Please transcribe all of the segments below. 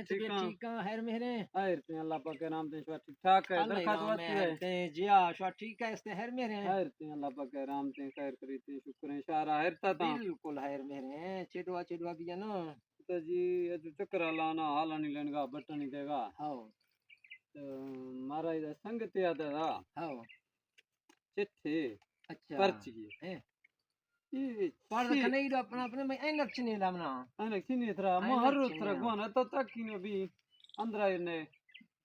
طبیعت ٹھیک ہے خیر میرے خیر تے اللہ پاک کے نام تے شو ٹھیک ٹھاک ہے درخت وتی ہے تے جیا شو ٹھیک ہے اس تے خیر میرے خیر تے اللہ پاک کے نام تے خیر کری تے شکر ہے اشارہ ہے تا بالکل خیر میرے چڑوا بھی نا تو جی اج چکر لانا حال نہیں لین گا بٹن نہیں دے گا ہاں تو مہاراج دا سنگ تے آتا دا ہاں چٹھی اچھا پرچی ہیں یہ پر رکھنے ہی اپنا اپنے میں این لکچ نہیں لامنا انا کینی ترا مہر ترا گوانا تو تک کینو بھی اندر نے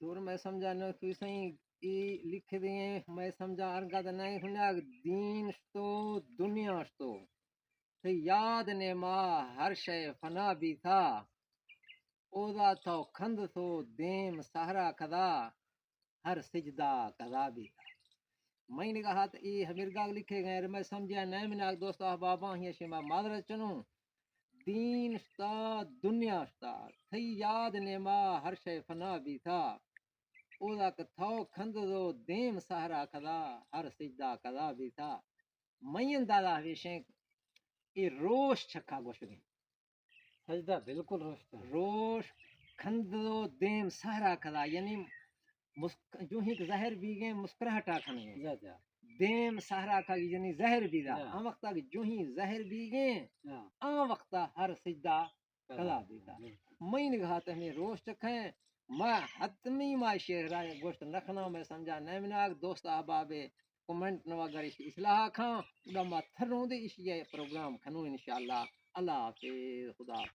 دور میں سمجھانا تو سہی ای لکھ دیے میں سمجھا ہر گد نہیں سنیا دین تو دنیا تو یاد نے ماں ہر شے فنا بھی تھا اودا تو کھند تو دیم سہرا کدا ہر سجدہ کدا بھی تھا میں نے کہا تو یہ ہمیرگاہ لکھے گئے میں سمجھا نہیں میں نے دوست احباباں ہی شما معذرت چنوں دین استاد دنیا استاد تھی یاد نے ماں ہر شے فنا بھی تھا اودا کتھو کھند دو دیم سہرا کدا ہر سجدہ کدا بھی تھا میں دادا ہمیشہ یہ روش چھکا گوش گئے سجدہ بالکل روشت روش کھند دو دیم سہرا کدا یعنی جو ہی زہر بھی گئے مسکراہٹا کھنے جا جا دیم سہرا کا یعنی زہر بھی دا ہم وقت جو ہی زہر بھی گئے وقت ہر سجدہ کدا بھی دا میں نے کہا ہمیں روش چکھیں میں حتمی ما شعر گوشت رکھنا میں سمجھا نیمناک دوست احباب کمنٹ نو اگر اصلاح کھاں ادا ما تھروں دے اس یہ پروگرام کھنو انشاءاللہ اللہ حافظ خدا